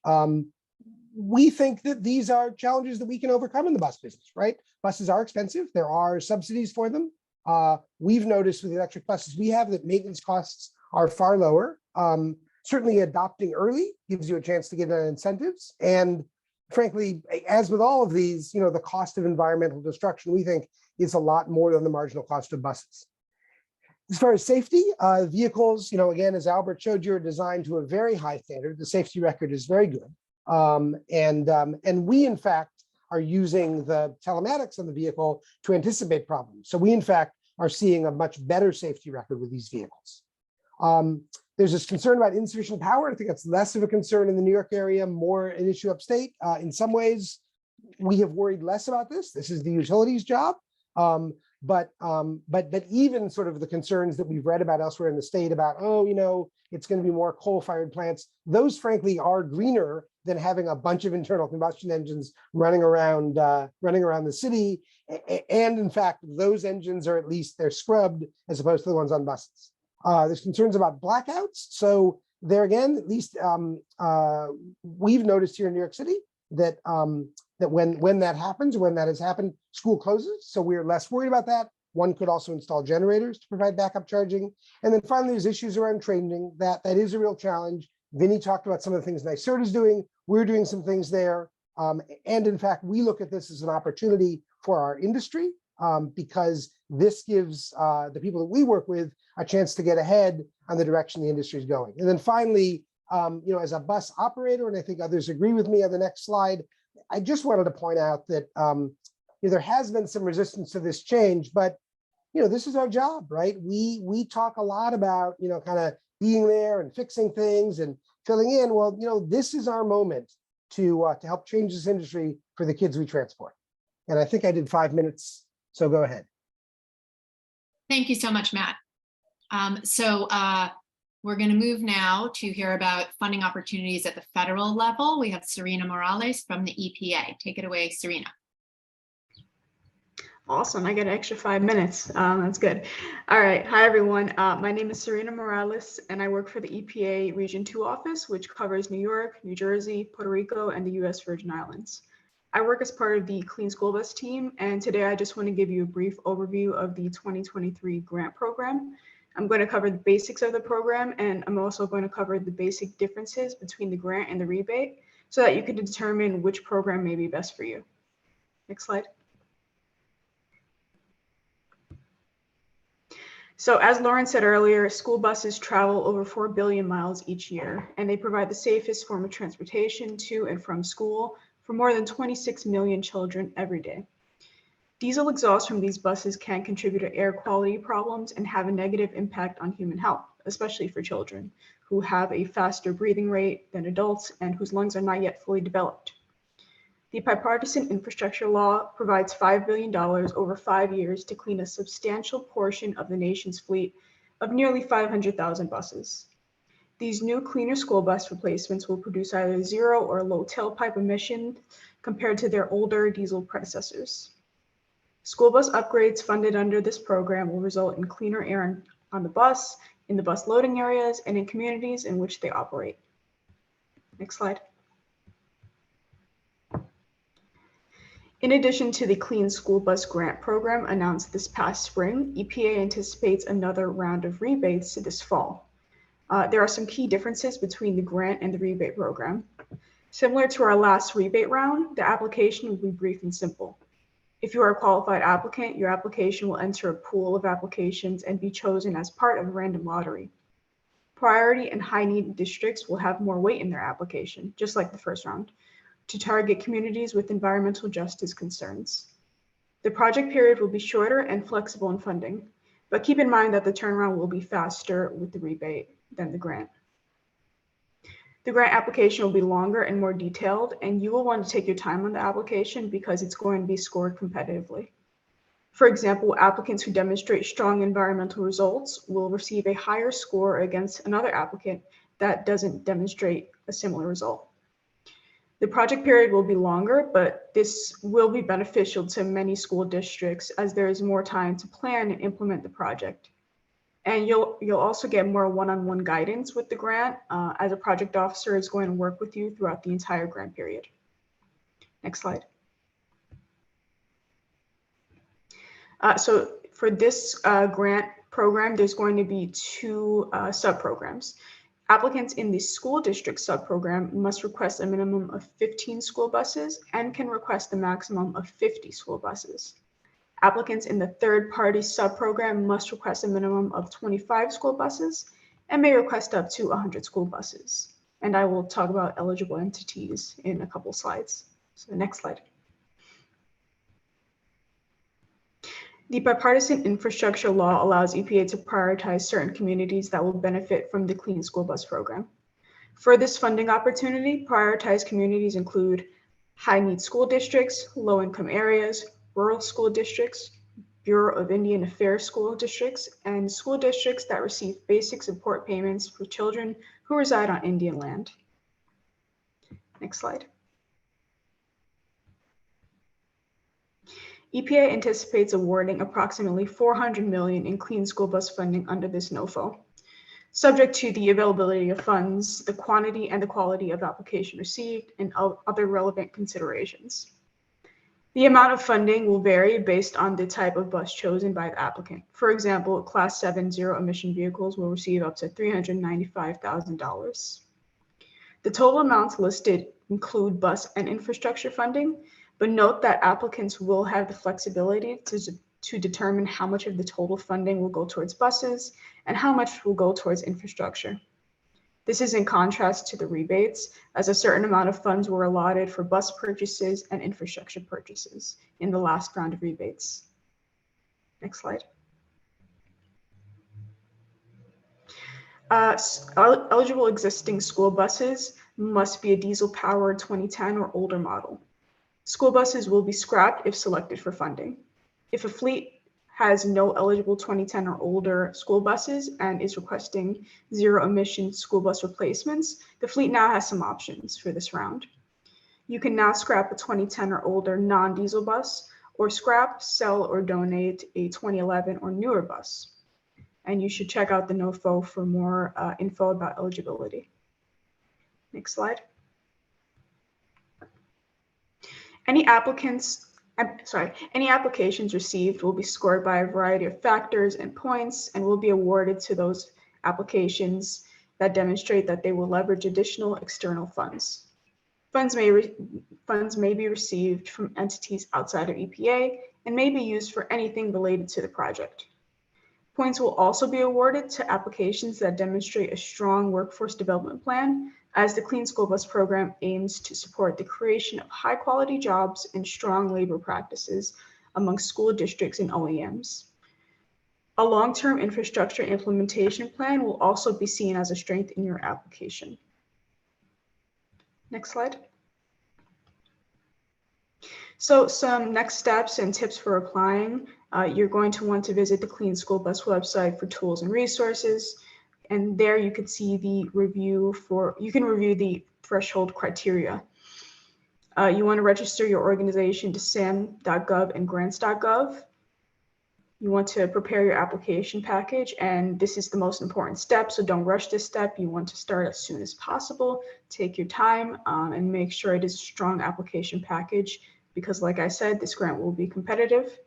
Speaker 6: We think that these are challenges that we can overcome in the bus business, right? Buses are expensive. There are subsidies for them. We've noticed with the electric buses we have that maintenance costs are far lower. Certainly adopting early gives you a chance to get incentives. And frankly, as with all of these, the cost of environmental destruction, we think is a lot more than the marginal cost of buses. As far as safety, vehicles, again, as Albert showed you, are designed to a very high standard. The safety record is very good. And we, in fact, are using the telematics on the vehicle to anticipate problems. So we, in fact, are seeing a much better safety record with these vehicles. There's this concern about insufficient power. I think that's less of a concern in the New York area, more an issue upstate. In some ways, we have worried less about this. This is the utilities job. But even sort of the concerns that we've read about elsewhere in the state about, it's going to be more coal-fired plants, those frankly are greener than having a bunch of internal combustion engines running around the city. And in fact, those engines are they're scrubbed as opposed to the ones on buses. There's concerns about blackouts. So there again, at least we've noticed here in New York City that that when that happens, when that has happened, school closes. So we're less worried about that. One could also install generators to provide backup charging. And then finally, there's issues around training. That is a real challenge. Vinny talked about some of the things NYSERDA is doing. We're doing some things there. And in fact, we look at this as an opportunity for our industry because this gives the people that we work with a chance to get ahead on the direction the industry is going. And then finally, as a bus operator, and I think others agree with me on the next slide, I just wanted to point out that there has been some resistance to this change, but this is our job, right? We talk a lot about kind of being there and fixing things and filling in. Well, this is our moment to help change this industry for the kids we transport. And I think I did 5 minutes, so go ahead.
Speaker 1: Thank you so much, Matt. We're going to move now to hear about funding opportunities at the federal level. We have Serena Morales from the EPA. Take it away, Serena.
Speaker 7: Awesome, I get an extra 5 minutes. That's good. All right, hi everyone. My name is Serena Morales and I work for the EPA Region 2 office, which covers New York, New Jersey, Puerto Rico, and the US Virgin Islands. I work as part of the Clean School Bus team, and today I just want to give you a brief overview of the 2023 grant program. I'm going to cover the basics of the program, and I'm also going to cover the basic differences between the grant and the rebate so that you can determine which program may be best for you. Next slide. So as Lauren said earlier, school buses travel over 4 billion miles each year, and they provide the safest form of transportation to and from school for more than 26 million children every day. Diesel exhaust from these buses can contribute to air quality problems and have a negative impact on human health, especially for children who have a faster breathing rate than adults and whose lungs are not yet fully developed. The bipartisan infrastructure law provides $5 billion over 5 years to clean a substantial portion of the nation's fleet of nearly 500,000 buses. These new cleaner school bus replacements will produce either zero or low tailpipe emission compared to their older diesel predecessors. School bus upgrades funded under this program will result in cleaner air on the bus, in the bus loading areas, and in communities in which they operate. Next slide. In addition to the Clean School Bus Grant Program announced this past spring, EPA anticipates another round of rebates this fall. There are some key differences between the grant and the rebate program. Similar to our last rebate round, the application will be brief and simple. If you are a qualified applicant, your application will enter a pool of applications and be chosen as part of a random lottery. Priority and high-need districts will have more weight in their application, just like the first round, to target communities with environmental justice concerns. The project period will be shorter and flexible in funding, but keep in mind that the turnaround will be faster with the rebate than the grant. The grant application will be longer and more detailed, and you will want to take your time on the application because it's going to be scored competitively. For example, applicants who demonstrate strong environmental results will receive a higher score against another applicant that doesn't demonstrate a similar result. The project period will be longer, but this will be beneficial to many school districts as there is more time to plan and implement the project. And you'll also get more one-on-one guidance with the grant, as a project officer is going to work with you throughout the entire grant period. Next slide. So for this grant program, there's going to be two sub-programs. Applicants in the school district sub-program must request a minimum of 15 school buses and can request a maximum of 50 school buses. Applicants in the third-party sub-program must request a minimum of 25 school buses and may request up to 100 school buses. And I will talk about eligible entities in a couple slides. So next slide. The bipartisan infrastructure law allows EPA to prioritize certain communities that will benefit from the Clean School Bus Program. For this funding opportunity, prioritized communities include high-need school districts, low-income areas, rural school districts, Bureau of Indian Affairs school districts, and school districts that receive basic support payments for children who reside on Indian land. Next slide. EPA anticipates awarding approximately $400 million in clean school bus funding under this NOFO, subject to the availability of funds, the quantity and the quality of application received, and other relevant considerations. The amount of funding will vary based on the type of bus chosen by the applicant. For example, Class 7 zero-emission vehicles will receive up to $395,000. The total amounts listed include bus and infrastructure funding, but note that applicants will have the flexibility to determine how much of the total funding will go towards buses and how much will go towards infrastructure. This is in contrast to the rebates, as a certain amount of funds were allotted for bus purchases and infrastructure purchases in the last round of rebates. Next slide. Eligible existing school buses must be a diesel-powered 2010 or older model. School buses will be scrapped if selected for funding. If a fleet has no eligible 2010 or older school buses and is requesting zero-emission school bus replacements, the fleet now has some options for this round. You can now scrap a 2010 or older non-diesel bus, or scrap, sell, or donate a 2011 or newer bus. And you should check out the NOFO for more info about eligibility. Next slide. Any applications received will be scored by a variety of factors and points and will be awarded to those applications that demonstrate that they will leverage additional external funds. Funds may be received from entities outside of EPA and may be used for anything related to the project. Points will also be awarded to applications that demonstrate a strong workforce development plan, as the Clean School Bus Program aims to support the creation of high-quality jobs and strong labor practices among school districts and OEMs. A long-term infrastructure implementation plan will also be seen as a strength in your application. Next slide. So some next steps and tips for applying. You're going to want to visit the Clean School Bus website for tools and resources. And there you can see the review the threshold criteria. You want to register your organization to sam.gov and grants.gov. You want to prepare your application package, and this is the most important step, so don't rush this step. You want to start as soon as possible. Take your time and make sure it is a strong application package, because like I said, this grant will be competitive.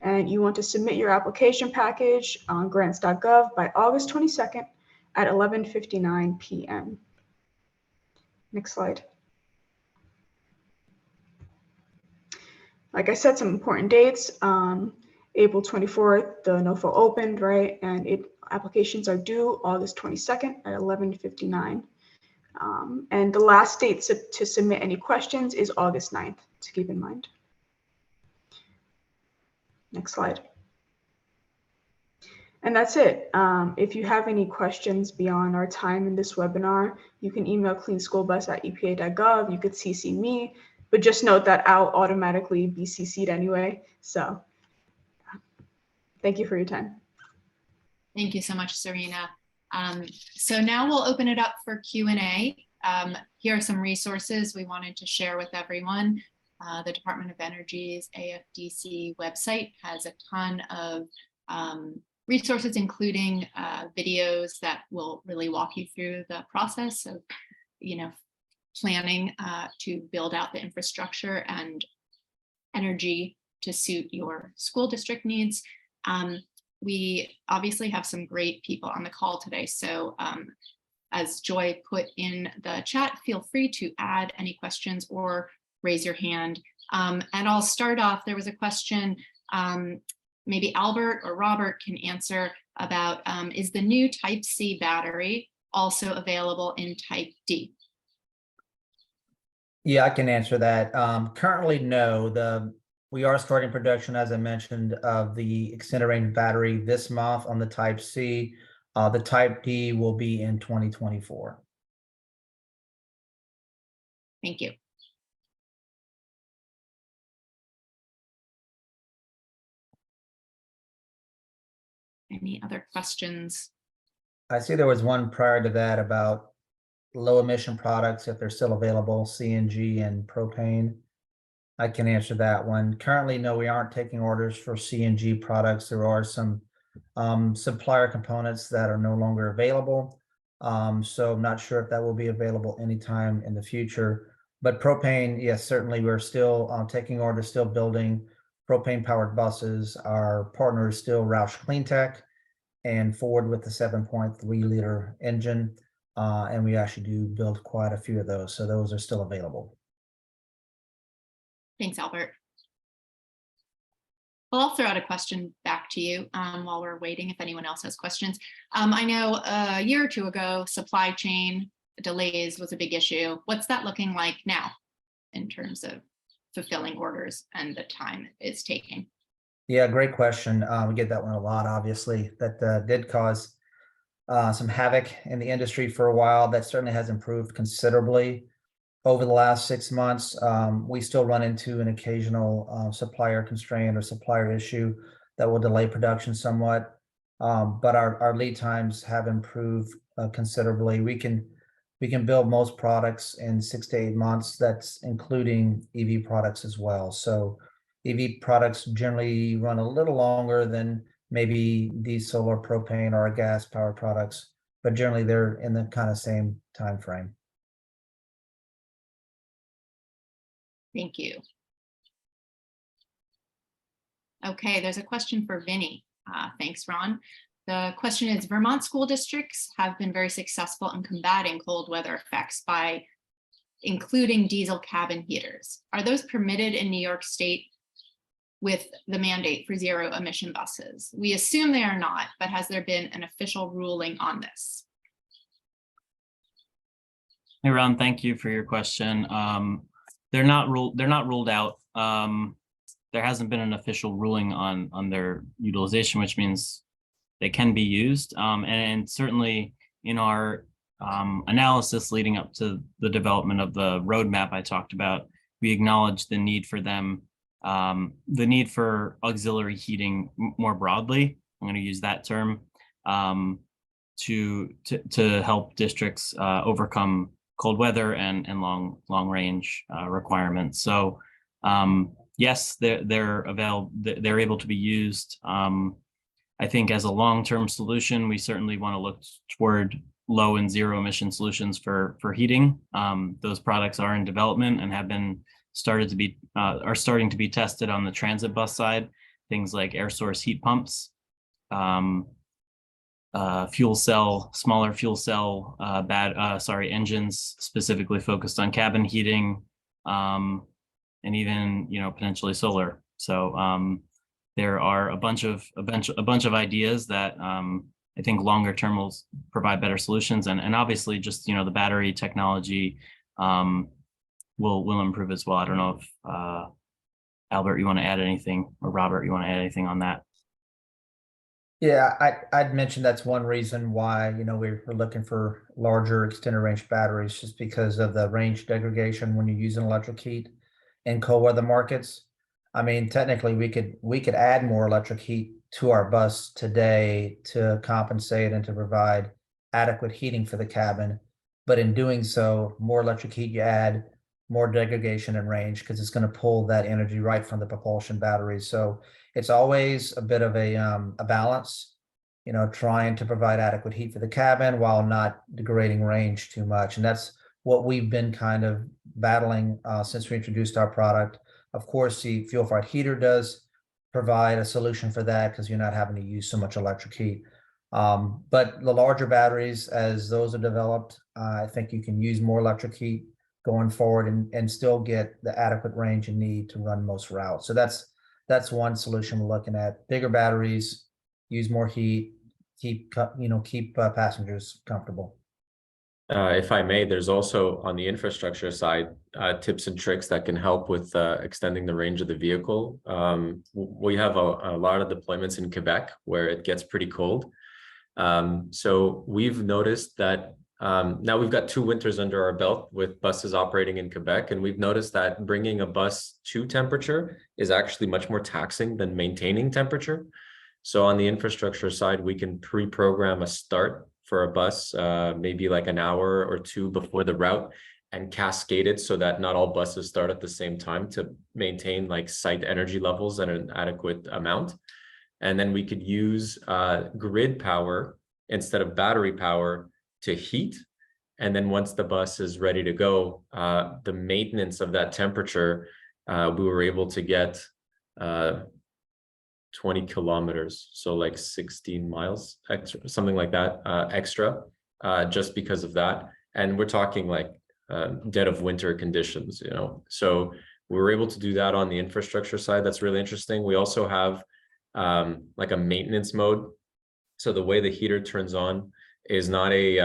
Speaker 7: And you want to submit your application package on grants.gov by August 22nd at 11:59 p.m. Next slide. Like I said, some important dates. April 24th, the NOFO opened, right? And applications are due August 22nd at 11:59. And the last date to submit any questions is August 9th, to keep in mind. Next slide. And that's it. If you have any questions beyond our time in this webinar, you can email cleanschoolbus@epa.gov. You could CC me, but just note that I'll automatically be CC'd anyway. So Thank you for your time.
Speaker 1: Thank you so much, Serena. So now we'll open it up for Q&A. Here are some resources we wanted to share with everyone. The Department of Energy's AFDC website has a ton of resources, including videos that will really walk you through the process of, planning to build out the infrastructure and energy to suit your school district needs. We obviously have some great people on the call today. So as Joy put in the chat, feel free to add any questions or raise your hand. And I'll start off. There was a question, maybe Albert or Robert can answer about, is the new Type C battery also available in Type D?
Speaker 2: Yeah, I can answer that. Currently, no. We are starting production, as I mentioned, of the extended range battery this month on the Type C. The Type D will be in 2024.
Speaker 1: Thank you. Any other questions?
Speaker 2: I see there was one prior to that about low emission products, if they're still available, CNG and propane. I can answer that one. Currently, no, we aren't taking orders for CNG products. There are some supplier components that are no longer available. So I'm not sure if that will be available anytime in the future. But propane, yes, certainly we're still taking orders, still building propane powered buses. Our partner is still Roush CleanTech and Ford with the 7.3 liter engine. And we actually do build quite a few of those. So those are still available.
Speaker 1: Thanks, Albert. Well, I'll throw out a question back to you while we're waiting if anyone else has questions. I know a year or two ago, supply chain delays was a big issue. What's that looking like now in terms of fulfilling orders and the time it's taking?
Speaker 2: Yeah, great question. We get that one a lot, obviously. That did cause some havoc in the industry for a while. That certainly has improved considerably over the last 6 months. We still run into an occasional supplier constraint or supplier issue that will delay production somewhat. But our lead times have improved considerably. We can build most products in 6 to 8 months. That's including EV products as well. So EV products generally run a little longer than maybe diesel or propane or gas powered products, but generally they're in the kind of same time frame.
Speaker 1: Thank you. Okay, there's a question for Vinny. Thanks, Ron. The question is, Vermont school districts have been very successful in combating cold weather effects by including diesel cabin heaters. Are those permitted in New York State with the mandate for zero emission buses? We assume they are not, but has there been an official ruling on this?
Speaker 5: Hey, Ron, thank you for your question. They're not ruled out. There hasn't been an official ruling on their utilization, which means they can be used. And certainly in our analysis leading up to the development of the roadmap I talked about, we acknowledged the need for them, the need for auxiliary heating more broadly. I'm going to use that term to help districts overcome cold weather and long range requirements. So yes, they're available. They're able to be used. I think as a long-term solution, we certainly want to look toward low and zero emission solutions for heating. Those products are in development and have been starting to be tested on the transit bus side. Things like air source heat pumps, smaller fuel cell engines specifically focused on cabin heating, and even potentially solar. So there are a bunch of ideas that I think longer term will provide better solutions, and obviously just the battery technology will improve as well. I don't know if Albert, you want to add anything, or Robert, you want to add anything on that?
Speaker 2: Yeah, I'd mentioned that's one reason why we're looking for larger extended range batteries, just because of the range degradation when you're using electric heat in cold weather markets. I mean, technically, we could add more electric heat to our bus today to compensate and to provide adequate heating for the cabin. But in doing so, more electric heat you add, more degradation in range because it's going to pull that energy right from the propulsion batteries. So it's always a bit of a balance, you know, trying to provide adequate heat for the cabin while not degrading range too much. And that's what we've been kind of battling since we introduced our product. Of course, the fuel fired heater does provide a solution for that because you're not having to use so much electric heat. But the larger batteries, as those are developed, I think you can use more electric heat going forward and still get the adequate range you need to run most routes. So that's one solution we're looking at. Bigger batteries, use more heat, keep passengers comfortable.
Speaker 4: If I may, there's also on the infrastructure side, tips and tricks that can help with extending the range of the vehicle. We have a lot of deployments in Quebec where it gets pretty cold. So we've noticed that now we've got 2 winters under our belt with buses operating in Quebec, and we've noticed that bringing a bus to temperature is actually much more taxing than maintaining temperature. So on the infrastructure side, we can pre-program a start for a bus, maybe like an hour or 2 before the route, and cascade it so that not all buses start at the same time to maintain like site energy levels at an adequate amount. And then we could use grid power instead of battery power to heat. And then once the bus is ready to go, the maintenance of that temperature, we were able to get 20 kilometers, so like 16 miles extra, something like that, extra, just because of that. And we're talking like dead of winter conditions, you know. So we were able to do that on the infrastructure side. That's really interesting. We also have like a maintenance mode. So the way the heater turns on is not a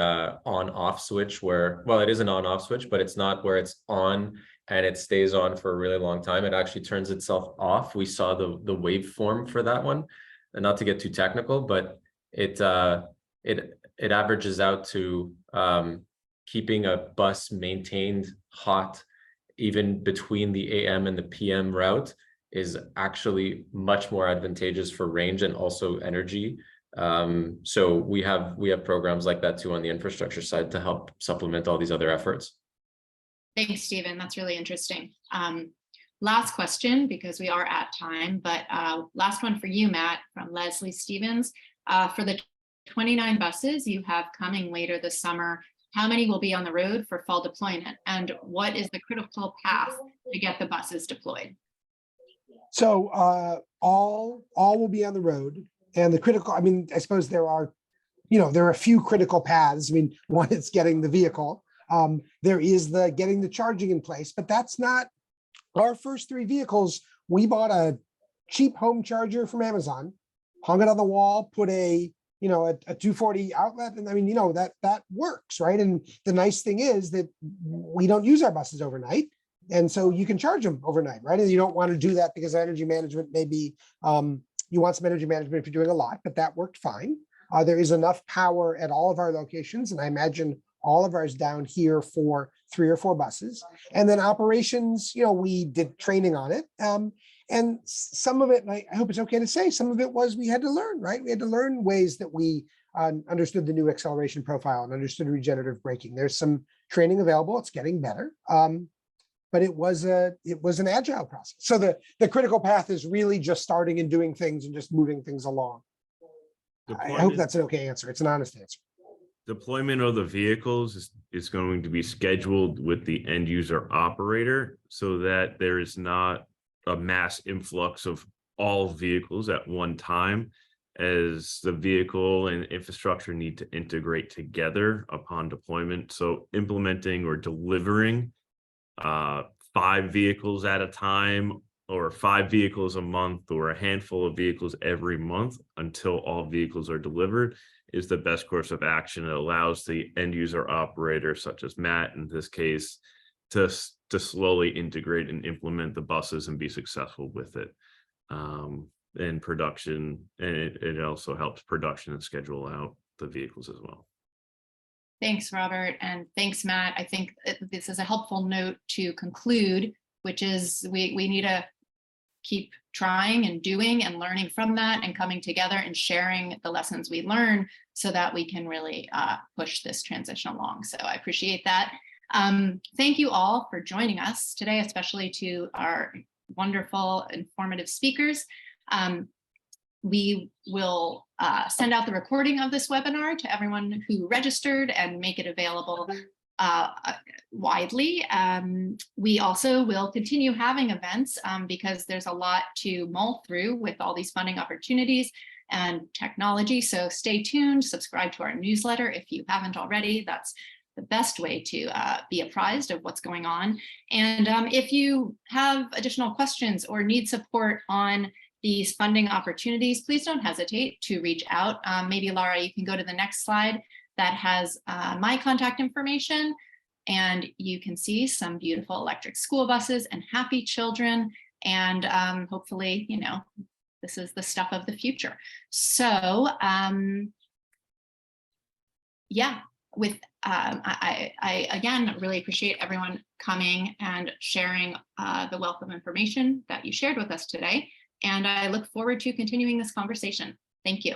Speaker 4: on-off switch where, well, it is an on-off switch, but it's not where it's on and it stays on for a really long time. It actually turns itself off. We saw the waveform for that one, and not to get too technical, but it averages out to keeping a bus maintained hot even between the AM and the PM route is actually much more advantageous for range and also energy. So we have programs like that too on the infrastructure side to help supplement all these other efforts.
Speaker 1: Thanks, Stephen. That's really interesting. Last question, because we are at time, but last one for you, Matt, from Leslie Stevens. For the 29 buses you have coming later this summer, how many will be on the road for fall deployment? And what is the critical path to get the buses deployed?
Speaker 6: So all will be on the road. And the critical, I mean, I suppose there are a few critical paths. I mean, one is getting the vehicle. There is the getting the charging in place, but that's not our first 3 vehicles. We bought a cheap home charger from Amazon, hung it on the wall, put a 240 outlet, and I mean, that works, right? And the nice thing is that we don't use our buses overnight, and so you can charge them overnight, right? And you don't want to do that because energy management maybe you want some energy management if you're doing a lot, but that worked fine. There is enough power at all of our locations, and I imagine all of ours down here for 3 or 4 buses. And then operations, we did training on it. And some of it, and I hope it's okay to say, some of it was we had to learn, right? We had to learn ways that we understood the new acceleration profile and understood regenerative braking. There's some training available. It's getting better. But it was an agile process. So the critical path is really just starting and doing things and just moving things along. I hope that's an okay answer. It's an honest answer.
Speaker 8: Deployment of the vehicles is going to be scheduled with the end user operator so that there is not a mass influx of all vehicles at one time, as the vehicle and infrastructure need to integrate together upon deployment. So implementing or delivering 5 vehicles at a time, or 5 vehicles a month, or a handful of vehicles every month until all vehicles are delivered is the best course of action. It allows the end user operator, such as Matt in this case, to slowly integrate and implement the buses and be successful with it in production. And it also helps production and schedule out the vehicles as well.
Speaker 1: Thanks, Robert, and thanks, Matt. I think this is a helpful note to conclude, which is we need a keep trying and doing and learning from that and coming together and sharing the lessons we learn so that we can really push this transition along. So I appreciate that. Thank you all for joining us today, especially to our wonderful, informative speakers. We will send out the recording of this webinar to everyone who registered and make it available widely. We also will continue having events because there's a lot to mull through with all these funding opportunities and technology. So stay tuned, subscribe to our newsletter if you haven't already. That's the best way to be apprised of what's going on. And if you have additional questions or need support on these funding opportunities, please don't hesitate to reach out. Maybe Laura, you can go to the next slide that has my contact information, and you can see some beautiful electric school buses and happy children. And hopefully, you know, this is the stuff of the future. So yeah, with I again really appreciate everyone coming and sharing the wealth of information that you shared with us today. And I look forward to continuing this conversation. Thank you.